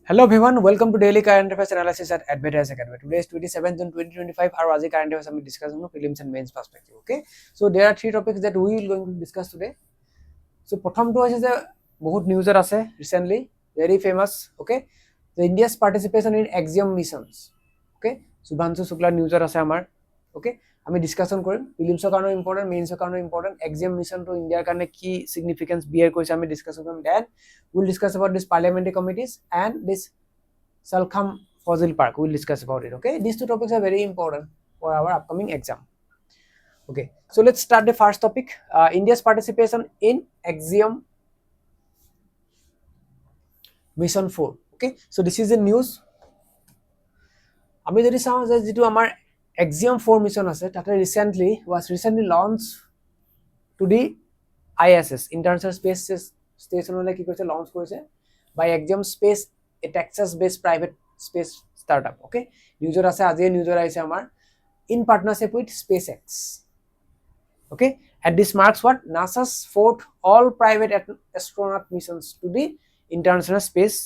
Hello everyone, welcome to Daily Current Affairs Analysis at Advait IAS Academy. Today is 27th June 2025. Our Aji current affairs we discuss on prelims and mains perspective. Okay, so there are three topics that we will going to discuss today. So prothom to hoise je bahut news ase recently, very famous. Okay, the India's participation in Axiom missions. Okay, Subhanshu Shukla news ase amar. Okay, আমি discussion কৰিম প্ৰিলিমছৰ কাৰণে important মেইনছৰ কাৰণে important exam mission to ইণ্ডিয়াৰ কাৰণে কি significance বিয়াৰ কৰিছে আমি ডিসকাশন কৰিম then we'll discuss about this parliamentary committees and this Salkham Fossil Park. We'll discuss about it. Okay, these two topics are very important for our upcoming exam. Okay, so let's start the first topic. India's participation in Axiom Mission 4. Okay, so this is the news. আমি যদি চাওঁ যে যেটো আমাৰ Axiom 4 mission আছে তাতে was recently launched to the ISS International Space Station কি কৈছে লঞ্চ কৰিছে by Axiom Space, a Texas based private space startup. Okay, user আছে আজি user আইছে আমাৰ in partnership with SpaceX. Okay, and this marks what NASA's fourth all private astronaut missions to the International Space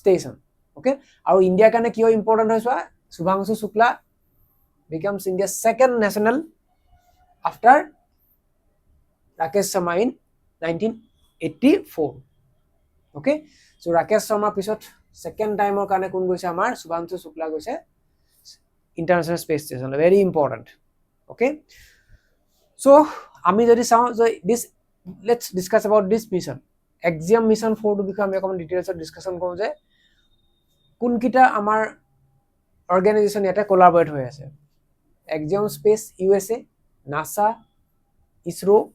Station. Okay, আৰু ইন্ডিয়াৰ কাৰণে কিয় important হৈছে Subhanshu Shukla becomes India's second national after Rakesh Sharma in 1984. Okay, so Rakesh Sharma pisot second time or kane kun goise amar Subhanshu Shukla goise International Space Station, very important. Okay, so ami jodi sao this let's discuss about this mission Axiom Mission 4 to become a common details of discussion koru je kun kita amar organization yata collaborate hoye ase Axiom Space USA, NASA, ISRO,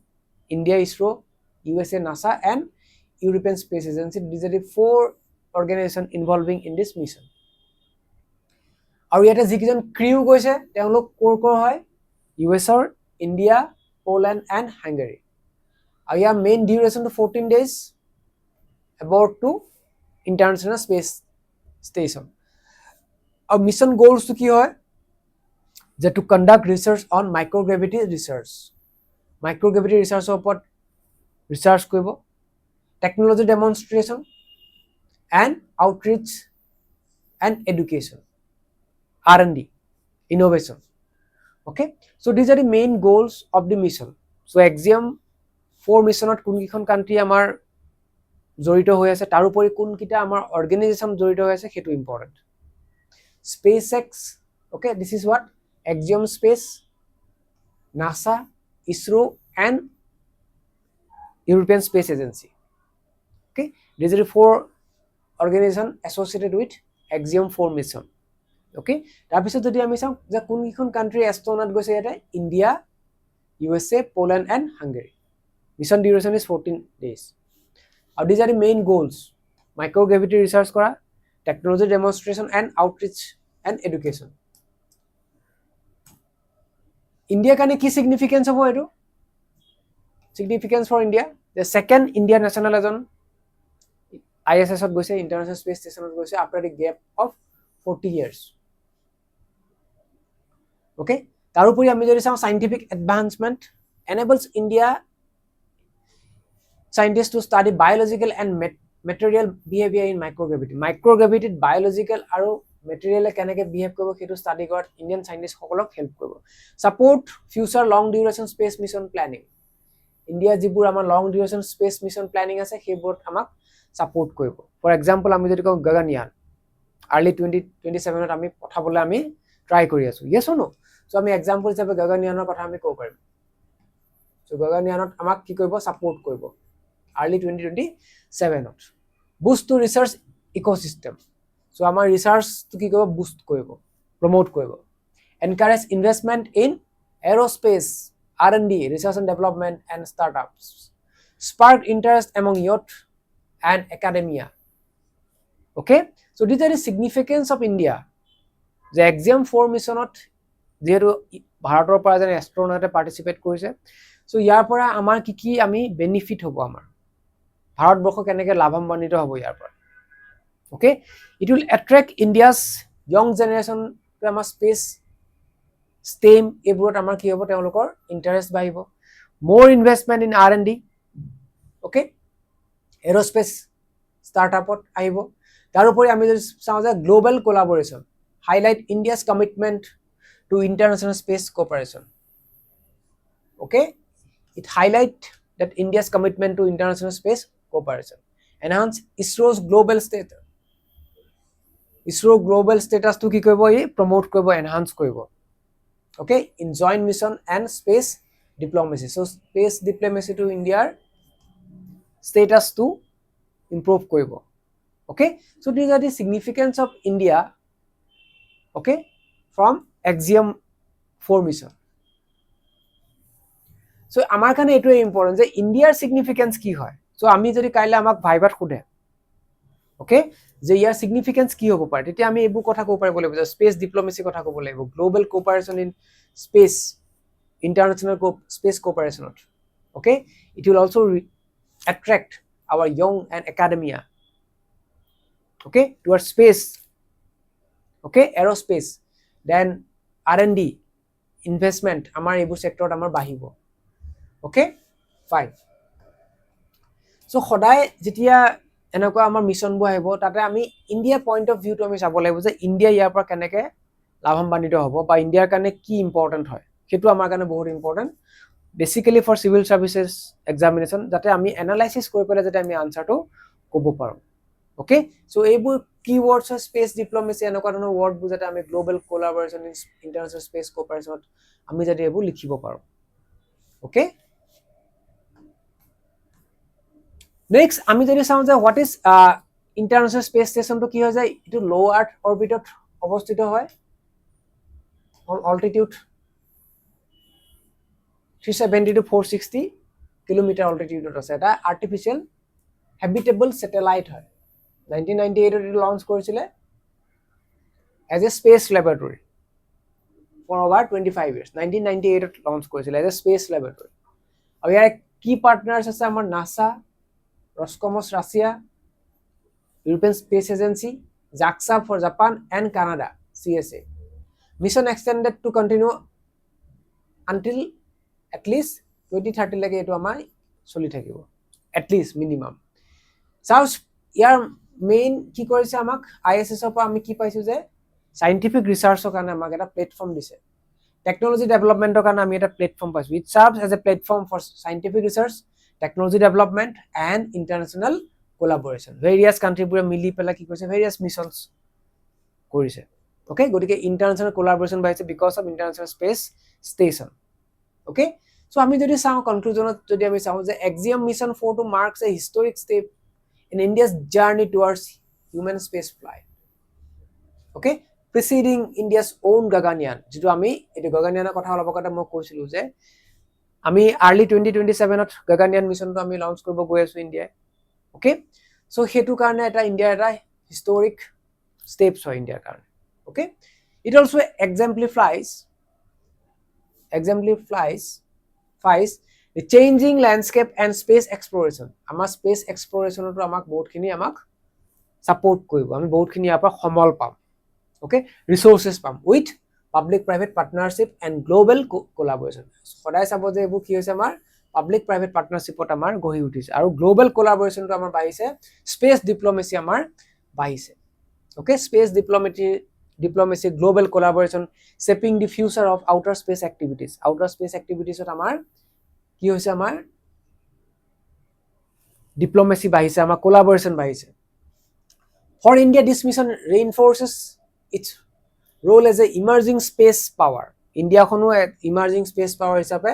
India ISRO, USA NASA and European Space Agency. These are the four organizations involving in this mission. Aru yata jikijon crew goise teolok kor hoy US or India, Poland and Hungary. Aru ya main duration to 14 days about to International Space Station. Our mission goals to ki hoy যে to conduct research on microgravity research opor research koibo, technology demonstration and outreach and education, R&D, innovation. Okay, so these are the main goals of the mission. So Axiom 4 missionot kun kikhon country amar jorito hoy ase tar upori kun kita amar organization jorito hoy ase hetu important. SpaceX, okay, this is what Axiom Space, NASA, ISRO and European Space Agency. Okay, these are the four organizations associated with Axiom 4 mission. Okay, tar pisot jodi ami sam je kun kikhon country astronaut goise yata India, USA, Poland and Hungary. Mission duration is 14 days. And these are the main goals: microgravity research kora, technology demonstration and outreach and education. India kane ki significance hobo etu significance for India, the second India national ejon ISS ot goise International Space Station ot goise after the gap of 40 years. Okay, tar upori ami jodi sao scientific advancement enables India scientists to study biological and material behavior in microgravity biological aru material keneke behave kobo hetu study korat Indian scientists hokolok help kobo, support future long duration space mission planning. India jibur amar long duration space mission planning ase hebor amak support koibo. For example ami jodi ko Gaganyaan early 2027 ot ami pothabole ami try kori asu, yes or no? So ami example hisabe Gaganyaanor kotha ami ko parim. So Gaganyaanot amak ki koibo support koibo early 2027 ot. Boost to research ecosystem, so amar research to ki koibo boost koibo, promote koibo. Encourage investment in aerospace, R&D, research and development and startups. Spark interest among youth and academia. Okay, so these are the significance of India. The Axiom 4 missionot jehetu bharator pora jan astronaut participate korise, so yar pora amar ki ami benefit hobo amar bharat borkho keneke labhambanito hobo yar pora. Okay, it will attract India's young generation to amar space STEM eburot amar ki hobo teolokor interest bahibo, more investment in R&D. Okay, aerospace startup ahibo, তাৰোপৰি আমি যদি চাওঁ যে global collaboration highlight India's commitment to international space cooperation okay it highlight that India's commitment to international space cooperation enhance ISRO's global status ISRO global status to ki koibo e promote koibo enhance koibo okay in joint mission and space diplomacy so space diplomacy to India status to improve koibo okay so these are the significance of India okay from axiom 4 mission so আমাৰ কাৰণে এটো important যে ইন্ডিয়াৰ significance কি হয় so আমি যদি কাইলে আমাক ভাইবাত খুদে ওকে যে ইয়াৰ সিগনিফিকেন্স কি হ'ব পাৰে তেতিয়া আমি এইবোৰ কথা ক'ব পাৰিব লাগিব যে স্পেস ডিপ্লোমেসি কথা ক'ব লাগিব global cooperation in space international space কোঅপাৰেশনত okay it will also attract our young and academia okay towards space okay aerospace then R&D investment আমাৰ এইবোৰ সেক্টৰত আমাৰ বাহিব okay fine so সদায় যেতিয়া এনেকুৱা আমাৰ মিশন বো আহিব তাতে আমি ইন্ডিয়া পইণ্ট অফ ভিউ তো আমি চাব লাগিব যে ইন্ডিয়া ইয়াৰ পৰা কেনেকে লাভান্বিত হ'ব বা ইন্ডিয়াৰ কাৰণে কি ইম্পৰ্টেন্ট হয় সেইটো আমাৰ কাৰণে বহুত important basically for civil services examination যাতে আমি এনালাইসিস কৰি পেলাই যাতে আমি আনসাৰটো ক'ব পাৰো ওকে সো এইবোৰ কিৱৰ্ডছ স্পেস ডিপ্লোমেসি এনেকুৱা ধৰণৰ ওয়াৰ্ড বু যাতে আমি গ্লোবাল কোলাবোৰেশন ইন ইন্টাৰনেশ্যনেল স্পেস কোঅপাৰেশনত আমি যাতে এইবোৰ লিখিব পাৰো ওকে নেক্সট আমি যদি চাওঁ যে হোৱাট ইজ ইন্টাৰনেশ্যনেল স্পেস স্টেশনটো কি হয় যায় এটো লো আৰ্থ অৰবিটত অৱস্থিত হয় অন অল্টিটিউড 370 to 460 কিলোমিটাৰ অল্টিটিউডত আছে এটা আৰ্টিফিশিয়াল হ্যাবিটেবল স্যাটেলাইট হয় 1998 ত লঞ্চ কৰিছিলে as a space laboratory for over 25 years 1998 to launch কৰিছিলে as a space laboratory আৰু ইয়াৰ কি পাৰ্টনাৰ্স আছে আমাৰ NASA Roscosmos Russia European space agency JAXA for Japan and Canada CSA mission extended to continue until at least 2030 লৈকে এটো আমাৰ চলি থাকিব at least minimum south year main কি কৰিছে আমাক ISS ৰ পৰা আমি কি পাইছো যে সাইন্টিফিক ৰিসাৰ্চৰ কাৰণে আমাক এটা প্ল্যাটফৰ্ম দিছে টেকনলজি ডেভেলপমেন্টৰ কাৰণে আমি এটা প্ল্যাটফৰ্ম পাইছো it serves as a platform for scientific research technology development and international collaboration various কান্ট্ৰিবোৰে মিলি পেলাই কি কৰিছে ভেৰিয়াস মিশনস কৰিছে ওকে গতিকে ইন্টাৰনেশ্যনেল কোলাবোৰেশন বাইছে because of international space station okay so আমি যদি চাওঁ কনক্লুজনত যদি আমি চাওঁ যে Axiom mission 4 to marks a historic step in India's journey towards human space flight okay preceding India's own Gaganyaan যেটো আমি এটো গগনয়ানৰ কথা অলপ কথা মই কৈছিলো যে আমি early 2027 ত গগনয়ান মিশনটো আমি লঞ্চ কৰিব গৈ আছো ইন্ডিয়া okay so হেতু কাৰণে এটা ইন্ডিয়াৰ এটা historic steps হয় ইন্ডিয়াৰ কাৰণে okay it also exemplifies the changing landscape and space exploration আমাৰ space exploration to আমাক বহুতখিনি আমাক সাপোৰ্ট কৰিব আমি বহুতখিনি ইয়াৰ পৰা সমল পাম okay resources পাম with public private partnership and global collaboration সদায় চাব যে এইবোৰ কি হৈছে আমাৰ public private partnershipত আমাৰ গহি উঠিছে আৰু global collaboration to আমাৰ বাহিছে space diplomacy আমাৰ বাহিছে okay space diplomacy global collaboration shaping the future of outer space activities ot amar ki hoise amar diplomacy bahise amar collaboration bahise for India this mission reinforces its role as a emerging space power India khonu emerging space power hisabe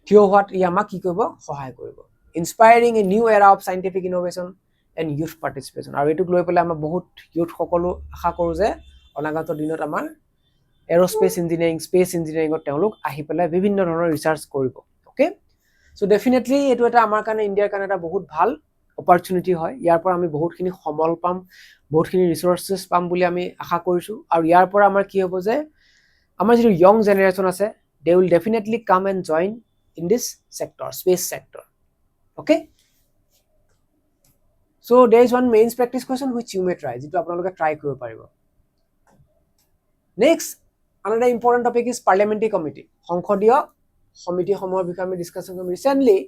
thio what yama ki koibo sahay koribo inspiring a new era of scientific innovation and youth participation আৰু এটুক লৈ পেলাই আমাৰ বহুত youth সকলো আশা কৰো যে অনাগত দিনত আমাৰ এৰোস্পেস ইঞ্জিনিয়াৰিং স্পেস ইঞ্জিনিয়াৰিংত তেওঁলোক আহি পেলাই বিভিন্ন ধৰণৰ ৰিসাৰ্চ কৰিব ওকে সো ডেফিনেটলি এটো এটা আমাৰ কাৰণে ইন্ডিয়াৰ কাৰণে এটা বহুত ভাল অপৰচুনিটি হয় ইয়াৰ পৰা আমি বহুতখিনি সমল পাম বহুতখিনি ৰিসোৰ্সেস পাম বুলি আমি আশা কৰিছো আৰু ইয়াৰ পৰা আমাৰ কি হ'ব যে আমাৰ যিটো ইয়ং জেনাৰেচন আছে they will definitely come and join in this sector space sector okay so there is one mains practice question which you may try jitu apnaloke try koribo paribo next another important topic is parliamentary committee সংসদীয় সমিতি সমূহৰ বিষয়ে আমি discussion কৰিম recently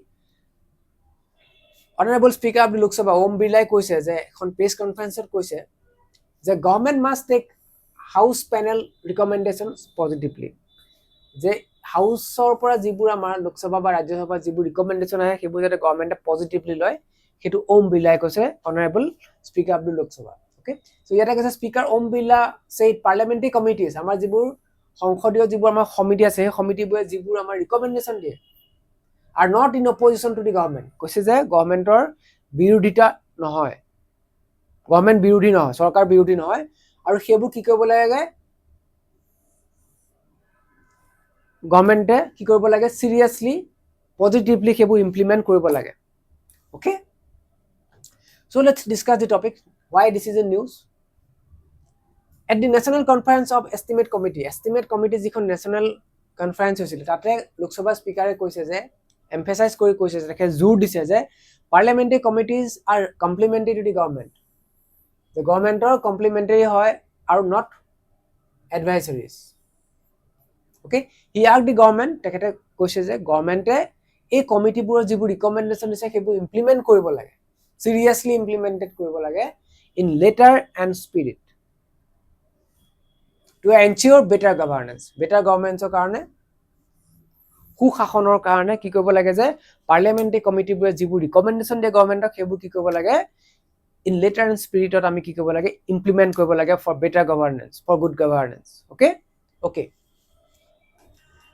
Honorable Speaker of the Lok Sabha Om Birlai কৈছে যে এখন press কনফাৰেন্সত কৈছে যে government must take house panel recommendations positively যে হাউচৰ পৰা যিবোৰ আমাৰ লোকসভা বা ৰাজ্যসভাৰ যিবোৰ ৰিকমেণ্ডেশ্যন আহে সেইবোৰ যাতে গভৰ্ণমেণ্টে পজিটিভলি লয় সেইটো ওম বিৰলাই কৈছে honourable speaker of the Lok Sabha okay so ইয়াতে কৈছে speaker Om Birla shed parliamentary committees আমাৰ যিবোৰ সংসদীয় যিবোৰ আমাৰ সমিতি আছে সেই সমিতিবোৰে যিবোৰ আমাৰ ৰিকমেণ্ডেশ্যন দিয়ে are not in opposition to the government কৈছে যে গভৰ্ণমেণ্টৰ বিৰোধিতা নহয় গভৰ্ণমেণ্ট বিৰোধী নহয় চৰকাৰ বিৰোধী নহয় আৰু সেইবোৰ কি কৰিব লাগে গভৰ্ণমেণ্টে কি কৰিব লাগে সিৰিয়াসলি পজিটিভলি সেইবোৰ ইমপ্লিমেন্ট কৰিব লাগে okay so let's discuss the topic why this is in news at the national conference of estimate committee যিখন national conference হৈছিল তাতে লোকসভা স্পিকাৰে কৈছে যে emphasize কৰি কৈছে যে জোৰ দিছে যে parliamentary committees are complementary to the government the governmentor complementary হয় আৰু not advisories okay he asked the government তেখেতে কৈছে যে গভৰ্ণমেণ্টে এই কমিটিবোৰৰ যিবোৰ ৰিকমেণ্ডেশ্যন দিছে সেইবোৰ ইমপ্লিমেন্ট কৰিব লাগে seriously implemented কৰিব লাগে in letter and spirit to ensure better governance কাৰণে সুশাসনৰ কাৰণে কি কৰিব লাগে যে পাৰ্লিয়ামেণ্টাৰী কমিটিবোৰে যিবোৰ ৰিকমেণ্ডেশ্যন দিয়ে গভৰ্ণমেণ্টক সেইবোৰ কি কৰিব লাগে in letter and spiritত আমি কি কৰিব লাগে ইমপ্লিমেন্ট কৰিব লাগে for better governance for good governance okay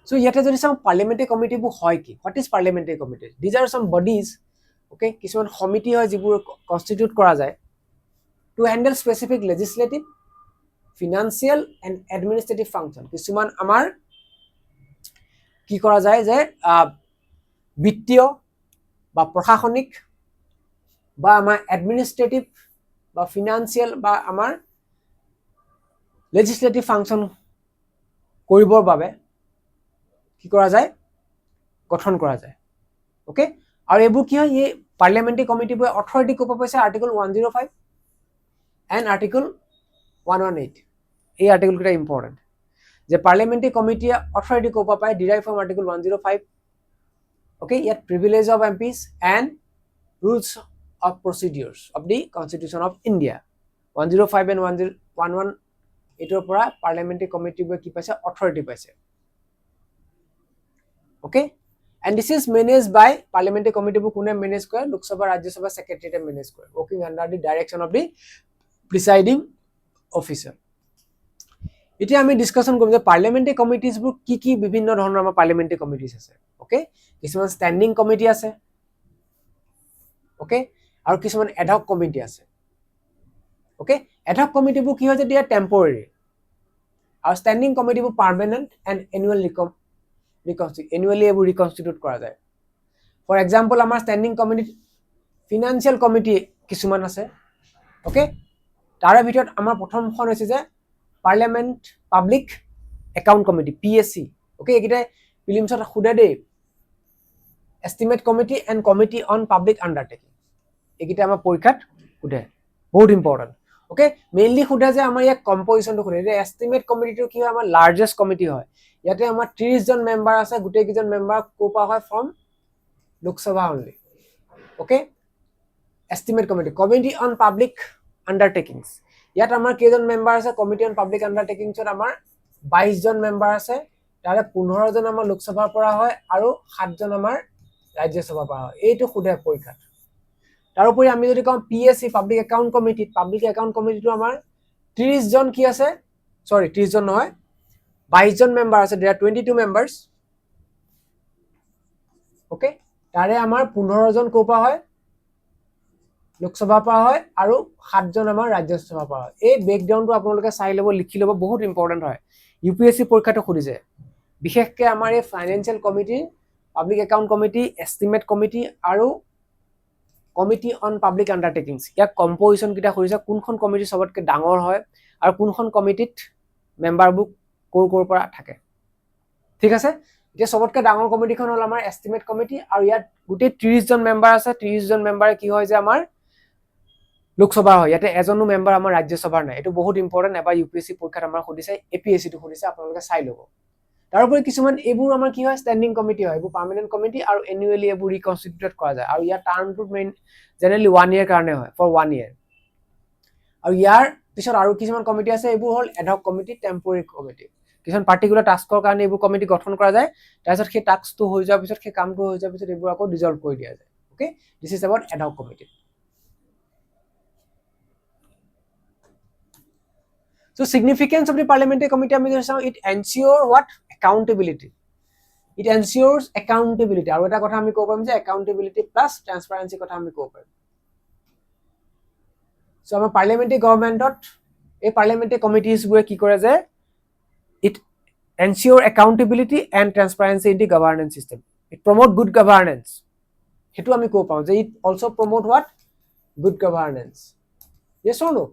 so ইয়াতে যদি চাম পাৰ্লিয়ামেণ্টাৰী কমিটিবোৰ হয় কি what is parliamentary committee these are some bodies okay কিছুমান সমিতি হয় যিবোৰ কনস্টিটিউট কৰা যায় to handle specific legislative financial and administrative function কিছুমান আমাৰ কি কৰা যায় যে বিত্তীয় বা প্ৰশাসনিক বা আমাৰ এডমিনিষ্ট্ৰেটিভ বা ফিনান্সিয়াল বা আমাৰ লেজিসলেটিভ ফাংচন কৰিবৰ বাবে কি কৰা যায় গঠন কৰা যায় ওকে আৰু এইবোৰ কি হয় এই পাৰ্লিয়ামেণ্টাৰী কমিটিবোৰে অথৰিটি ক'ব পাইছে আৰ্টিকল 105 এণ্ড আৰ্টিকল 118 এই আৰ্টিকল কেইটা ইম্পৰ্টেণ্ট যে পাৰ্লিয়ামেণ্টাৰী কমিটিয়ে অথৰিটি ক'ব পায় derive from article 105 okay yet privilege of MPs and rules of procedures of the Constitution of India 105 and 111 এটোৰ পৰা পাৰ্লিয়ামেণ্টাৰী কমিটিবোৰে কি পাইছে অথৰিটি পাইছে okay and this is managed by parliamentary committee bu kune manage kore lok sabha rajya sabha secretariat manage kore working under the direction of the presiding officer এতিয়া আমি discussion কৰিম যে parliamentary committees বু কি বিভিন্ন ধৰণৰ আমাৰ পাৰ্লিয়ামেণ্টাৰী কমিটিজ আছে ওকে কিছুমান ষ্টেণ্ডিং কমিটি আছে ওকে আৰু কিছুমান এডহক কমিটি আছে ওকে এডহক কমিটিবু কি হয় যে দিয়া টেম্পৰেৰী আৰু ষ্টেণ্ডিং কমিটিবু পাৰ্মানেন্ট এণ্ড annually এবোৰ ৰিকনস্টিটিউট কৰা যায় ফৰ এক্সাম্পল আমাৰ ষ্টেণ্ডিং কমিটি ফিনান্সিয়েল কমিটি কিছুমান আছে ওকে তাৰে ভিতৰত আমাৰ প্ৰথমখন হৈছে যে parliament public account committee PSC okay এইকেইটা প্ৰিলিমছত খুদে দেই estimate committee and committee on public undertaking এইকেইটা আমাৰ পৰীক্ষাত খুদে বহুত ইম্পৰ্টেণ্ট ওকে মেইনলি খুদে যে আমাৰ ইয়াক কম্পজিশ্যনটো খুদে যে এষ্টিমেট কমিটিটো কি হয় আমাৰ লাৰ্জেষ্ট কমিটি হয় ইয়াতে আমাৰ 30 জন মেম্বাৰ আছে গোটেই কেইজন মেম্বাৰ কোপা হয় from Lok Sabha only okay estimate committee on public undertakings ইয়াত আমাৰ কেইজন মেম্বাৰ আছে কমিটি অন পাব্লিক আণ্ডাৰটেকিংছত আমাৰ 22 জন মেম্বাৰ আছে তাৰে 15 জন আমাৰ লোকসভাৰ পৰা হয় আৰু 7 জন আমাৰ ৰাজ্যসভাৰ পৰা হয় এইটো খুদে পৰীক্ষাত তাৰ উপৰি আমি যদি কম PSC পাব্লিক একাউণ্ট কমিটিটো আমাৰ 30 জন কি আছে সৰি 30 জন নহয় 22 জন মেম্বাৰ আছে there are 22 members ওকে তাৰে আমাৰ 15 জন কোপা হয় লোকসভা পৰা হয় আৰু 7 জন আমাৰ ৰাজ্যসভা পৰা হয় এই ব্ৰেকডাউনটো আপোনালোকে চাই ল'ব লিখি ল'ব বহুত ইম্পৰ্টেন্ট হয় UPSC পৰীক্ষাটো খুদিছে বিশেষকৈ আমাৰ এই financial committee public account committee estimate committee আৰু কমিটি অন পাব্লিক আণ্ডাৰটেকিংছ ইয়াক কম্পজিশ্যন কিটা খুদিছে কোনখন কমিটি সবতকৈ ডাঙৰ হয় আৰু কোনখন কমিটিত মেম্বাৰবোৰ কোৰ পৰা থাকে ঠিক আছে এতিয়া সবতকৈ ডাঙৰ কমিটিখন হল আমাৰ এষ্টিমেট কমিটি আৰু ইয়াত গোটেই 30 জন মেম্বাৰ আছে 30 জন মেম্বাৰে কি হয় যে আমাৰ লোকসভা হয় ইয়াতে এজনো মেম্বাৰ আমাৰ ৰাজ্যসভাৰ নাই এটো বহুত ইম্পৰ্টেন্ট এবাৰ UPSC পৰীক্ষাত আমাৰ খুদিছে APSC টো খুদিছে আপোনালোকে চাই ল'ব তাৰোপৰি কিছুমান এইবোৰ আমাৰ কি হয় ষ্টেণ্ডিং কমিটি হয় এইবোৰ পাৰ্মানেণ্ট কমিটি আৰু এনুৱেলি এইবোৰ ৰিকনষ্টিটিউটেড কৰা যায় আৰু ইয়াৰ টাৰ্মটো মেইন জেনেৰেলি 1 year কাৰণে হয় ফৰ 1 year আৰু ইয়াৰ পিছত আৰু কিছুমান কমিটি আছে এইবোৰ হ'ল এডহক কমিটি টেম্পৰাৰী কমিটি কিছুমান পাৰ্টিকুলাৰ টাস্কৰ কাৰণে এইবোৰ কমিটি গঠন কৰা যায় তাৰপিছত সেই টাস্কটো হৈ যোৱাৰ পিছত সেই কামটো হৈ যোৱাৰ পিছত এইবোৰ আকৌ ডিজলভ কৰি দিয়া যায় okay this is about ad hoc committee So significance of the parliamentary committee আমি যদি চাওঁ it ensure what accountability it ensures accountability আৰু এটা কথা আমি ক'ব পাৰিম যে accountability plus transparency কথা আমি ক'ব পাৰিম so আমাৰ parliamentary governmentত এই parliamentary committees বোৰে কি কৰে যে it ensure accountability and transparency in the governance system it promote good governance হেতু আমি ক'ব পাওঁ যে it also promote what good governance yes or no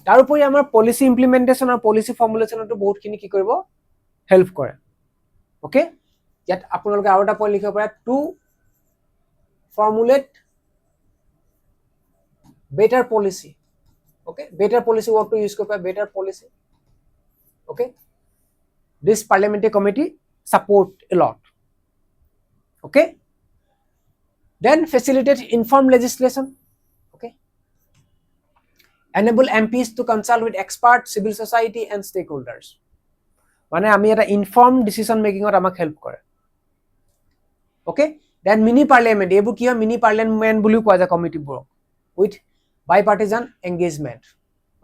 তাৰোপৰি আমাৰ পলিসি ইমপ্লিমেন্টেশন আৰু পলিসি ফৰ্মুলেশনটো বহুতখিনি কি কৰিব হেল্প কৰে ওকে ইয়াত আপোনালোকে আৰু এটা পইণ্ট লিখিব পাৰে to formulate better policy okay better policy ওয়াৰ্ডটো ইউজ কৰিব পাৰে better policy okay this parliamentary committee support a lot okay then facilitate inform legislation enable MPs to consult with experts, civil society and stakeholders. মানে আমি এটা informed decision মেকিংত আমাক help কৰে okay then mini parliament এইবোৰ কি হয় mini parliament বুলিও কোৱা যায় কমিটিবোৰক with bipartisan engagement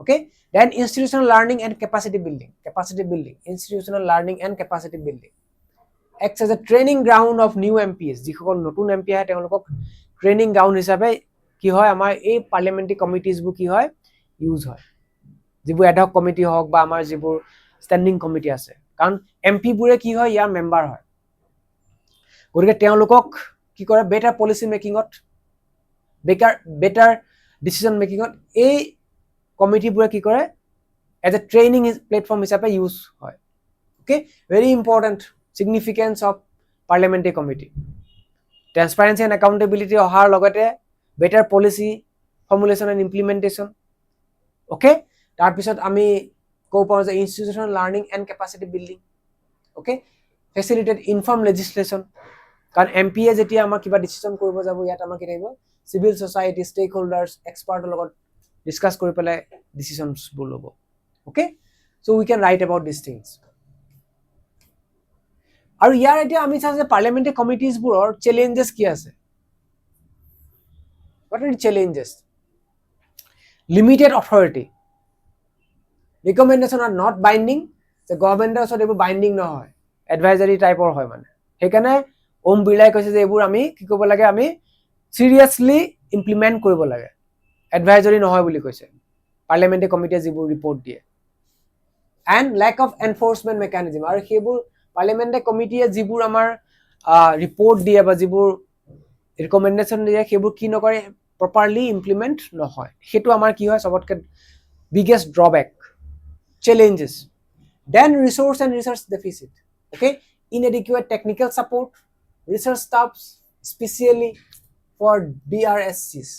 okay then institutional learning and capacity building institutional learning and capacity building acts as a training ground of new MPs যিসকল নতুন MP আহে তেওঁলোকক ট্ৰেইনিং গ্ৰাউণ্ড হিচাপে কি হয় আমাৰ এই পাৰ্লিয়ামেণ্টাৰী কমিটিজবোৰ কি হয় ইউজ হয় যিবোৰ এডহক কমিটি হওক বা আমাৰ যিবোৰ ষ্টেণ্ডিং কমিটি আছে কাৰণ MP বোৰে কি হয় ইয়াৰ মেম্বাৰ হয় গতিকে তেওঁলোকক কি কৰে বেটাৰ পলিসি মেকিংত বেটাৰ ডিসিশন মেকিংত এই কমিটিবোৰে কি কৰে এজ এ ট্ৰেইনিং প্লেটফৰ্ম হিচাপে ইউজ হয় okay very important significance of parliamentary committee transparency and accountability অহাৰ লগতে better policy formulation and implementation okay তাৰপিছত আমি ক'ব পাৰোঁ যে institutional learning and capacity building okay facilitate inform legislation কাৰণ MPয়ে যেতিয়া আমাৰ কিবা ডিসিশন কৰিব যাব ইয়াত আমাৰ কি থাকিব সিভিল সোসাইটি ষ্টেক হোল্ডাৰ্ছ এক্সপাৰ্টৰ লগত ডিসকাস কৰি পেলাই ডিসিশনছবোৰ ল'ব okay so we can right about this things আৰু ইয়াৰ এতিয়া আমি চাওঁ যে পাৰ্লিয়ামেণ্টাৰী কমিটিজবোৰৰ চেলেঞ্জেছ কি আছে what are the challenges limited authority recommendation are not binding the government also এইবোৰ বাইন্ডিং নহয় এডভাইজাৰি টাইপৰ হয় মানে সেইকাৰণে ওম বিৰলাই কৈছে যে এইবোৰ আমি কি কৰিব লাগে আমি সিৰিয়াসলি ইমপ্লিমেন্ট কৰিব লাগে এডভাইজাৰি নহয় বুলি কৈছে পাৰ্লিয়ামেণ্টাৰী কমিটিয়ে যিবোৰ ৰিপৰ্ট দিয়ে and lack of enforcement mechanism আৰু সেইবোৰ পাৰ্লিয়ামেণ্টাৰী কমিটিয়ে যিবোৰ আমাৰ ৰিপৰ্ট দিয়ে বা যিবোৰ ৰিকমেন্ডেশন দিয়ে সেইবোৰ কি নকৰে properly implement নহয় হেতু আমাৰ কি হয় সবতকে biggest drawback challenges then resource and research deficit okay inadequate technical support research staffs especially for DRSCs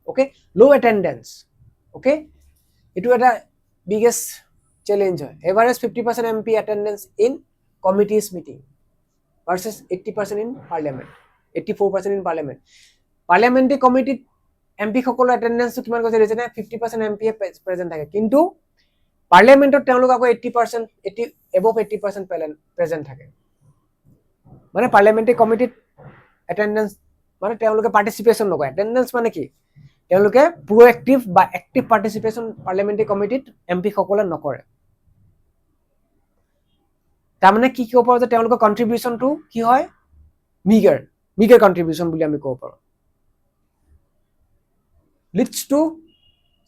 okay low attendance okay etu eta biggest challenge hoy average 50% MP attendance in committees meeting versus 80% in parliament 84% in parliament parliamentary committee MP সকলৰ attendance কিমান কৈছে ৰিজনে 50% MP present থাকে কিন্তু পাৰ্লিয়ামেন্টত তেওঁলোক আকৌ 80% above 80% present থাকে মানে পাৰ্লিয়ামেন্টাৰী কমিটিত attendance মানে তেওঁলোকে পাৰ্টিসিপেশন নকৰে এটেন্ডেন্স মানে কি তেওঁলোকে প্ৰোএক্টিভ বা এক্টিভ পাৰ্টিসিপেশন পাৰ্লিয়ামেন্টাৰী কমিটিত MP সকলে নকৰে তাৰ মানে কি ক'ব পাৰো যে তেওঁলোকৰ কন্ট্ৰিবিউশনটো কি হয় মিগাৰ কন্ট্ৰিবিউশন বুলি আমি ক'ব পাৰো leads to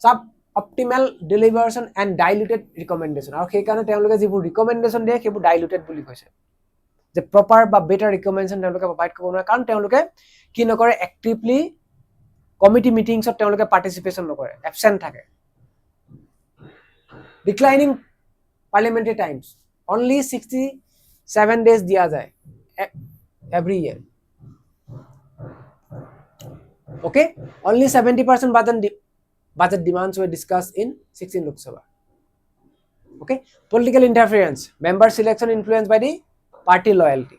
suboptimal deliberation and diluted recommendation আৰু সেই কাৰণে তেওঁলোকে যিবোৰ ৰিকমেন্ডেশন দিয়ে সেইবোৰ ডাইলুটেড বুলি কৈছে যে প্ৰপাৰ বা বেটাৰ ৰিকমেন্ডেশন তেওঁলোকে প্ৰভাইড কৰিব নোৱাৰে কাৰণ তেওঁলোকে কি নকৰে এক্টিভলি কমিটি মিটিংছত তেওঁলোকে পাৰ্টিসিপেশন নকৰে এবসেন্ট থাকে declining parliamentary times only 67 days দিয়া যায় every year okay only 70% budget demands were discussed in 16 Lok Sabha Okay, political interference, member selection influenced by the party loyalty.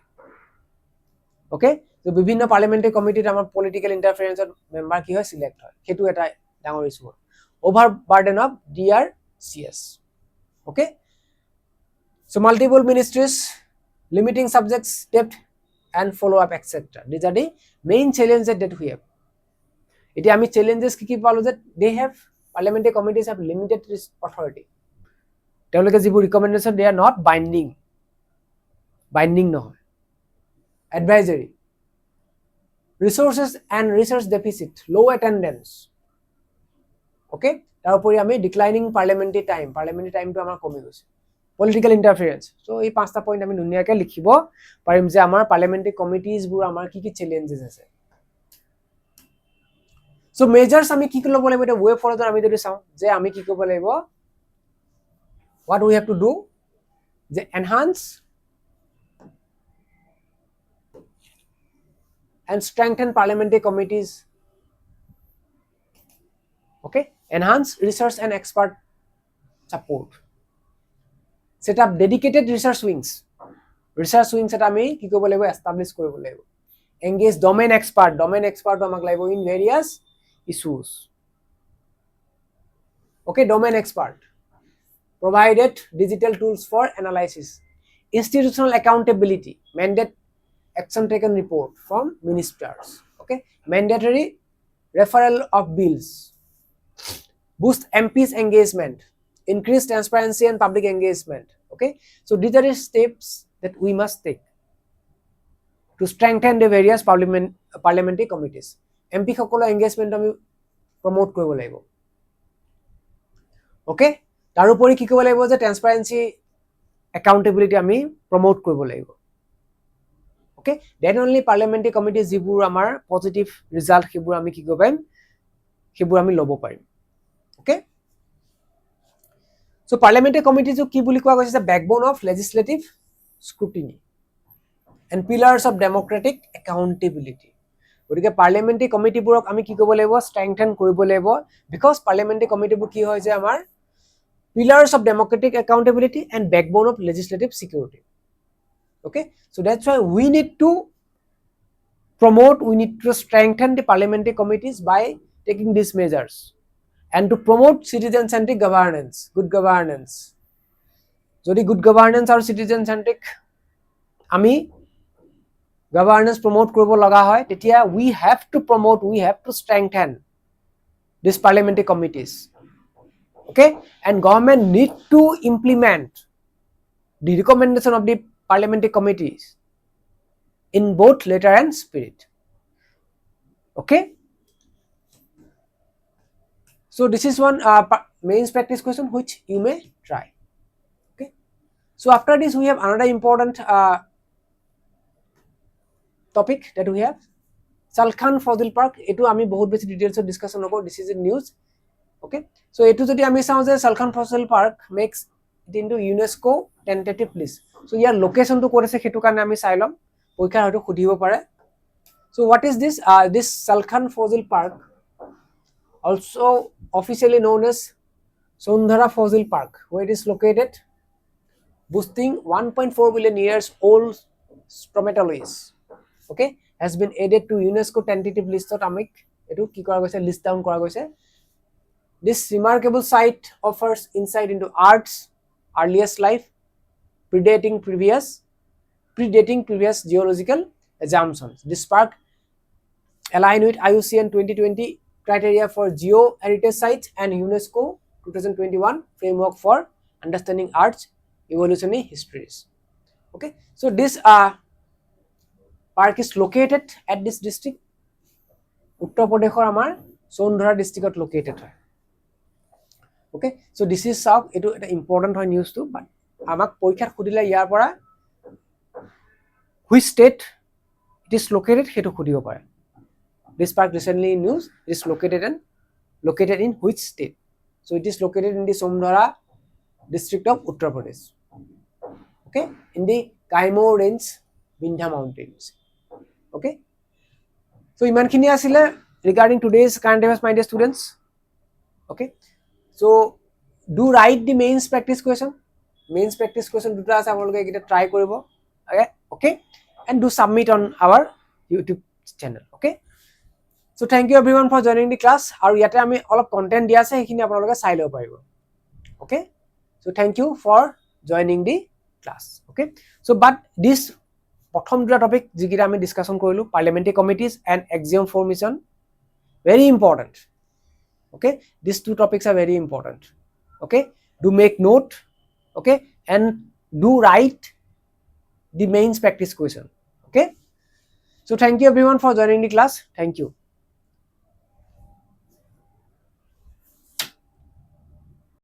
Okay, so বিভিন্ন parliamentary committee আমাৰ political interference member কি হয় select হয়, সেইটো এটা ডাঙৰ issue. Overburden of DRCS. Okay, so multiple ministries, limiting subjects, depth and follow up, etc. These are the main challenges that we have. It ami challenges ki palo that they have parliamentary committees have limited authority. তেওঁলোকে যিবোৰ recommendation they are not binding নহয়. Advisory, resources and research deficit, low attendance. Okay, তাৰোপৰি আমি declining parliamentary time to আমাৰ কমি গৈছে. Political interference, so এই পাঁচটা পইণ্ট আমি ধুনীয়াকৈ লিখিব পাৰিম যে আমাৰ parliamentary committees বোৰ আমাৰ কি challenges আছে. So measures আমি কি ল'ব লাগিব এটা way forward আমি যদি চাওঁ যে আমি কি কৰিব লাগিব, what we have to do, যে enhance and strengthen parliamentary committees. Okay, enhance research and expert support, set up dedicated research wings এটা আমি কি কৰিব লাগিব establish কৰিব লাগিব. Engage domain expert আমাক লাগিব in various issues. Okay, domain expert, provided digital tools for analysis. Institutional accountability, mandate action taken report from ministers. Okay, mandatory referral of bills, boost MPs engagement, increase transparency and public engagement. Okay, so these are the steps that we must take to strengthen the various parliamentary committees. MP সকলৰ engagement আমি promote কৰিব লাগিব. Okay, তাৰোপৰি কি কৰিব লাগিব যে transparency accountability আমি promote কৰিব লাগিব. Okay, then only parliamentary committees যিবোৰ আমাৰ positive result সেইবোৰ আমি কি কৰিব পাৰিম, সেইবোৰ আমি ল'ব পাৰিম. Okay, so parliamentary committees কি বুলি কোৱা গৈছে, backbone of legislative scrutiny and pillars of democratic accountability. গতিকে parliamentary committee বোৰক আমি কি কৰিব লাগিব, strengthen কৰিব লাগিব, because parliamentary committee বোৰ কি হয় যে আমাৰ pillars of democratic accountability and backbone of legislative security. Okay, so that's why we need to strengthen the parliamentary committees by taking these measures and to promote citizen centric governance, good governance. যদি good governance আৰু citizen centric আমি governance promote কৰিব লগা হয়, তেতিয়া we have to strengthen these parliamentary committees. Okay, and government need to implement the recommendation of the parliamentary committees in both letter and spirit. Okay, so this is one mains practice question which you may try. Okay, so after this we have another important topic that we have, Salkhan Fossil Park. etu ami bahut beshi details discussion nokor, this is a news. Okay, so etu jodi ami saw je Salkhan Fossil Park makes it into UNESCO tentative list. So year location to কৰেছে হেতু কাৰণে আমি চাই লম, পৰীক্ষা হয়তো খুদিব পাৰে. So what is this? This Salkhan Fossil Park, also officially known as Sondhara Fossil Park, where it is located, boasting 1.4 billion years old stromatolites. Okay, has been added to UNESCO tentative list of amik etu ki kora goise, list down kora goise. This remarkable site offers insight into Earth's earliest life, predating previous geological assumptions. This park align with IUCN 2020 criteria for geo-heritage sites and UNESCO 2021 framework for understanding Earth's evolutionary histories. Okay, so this park is located at this district, Uttar Pradeshor amar Sondhara district located hoy. Okay, so this is south, etu eta important hoy news to, but amak porikhat khudile yar pora which state it is located hetu khudibo pare. This park recently in news is located in which state? So it is located in the Sondhara district of Uttar Pradesh. Okay, in the Kaimur range, Vindhya mountains. Okay, so iman khini asile regarding today's current affairs, my dear students. Okay, so do write the mains practice question. Mains practice question দুটা আছে আপোনালোকে এইকেইটা try কৰিব okay and do submit on our YouTube channel okay so thank you everyone for joining the class আৰু ইয়াতে আমি অলপ content দিয়া আছে সেইখিনি আপোনালোকে চাই ল'ব পাৰিব okay so thank you for joining the class okay so but this প্ৰথম দুটা টপিক যিকেইটা আমি ডিসকাশন কৰিলো parliamentary committees and Axiom formation very important okay these two topics are very important okay do make note okay and do write the mains practice question okay so thank you everyone for joining the class thank you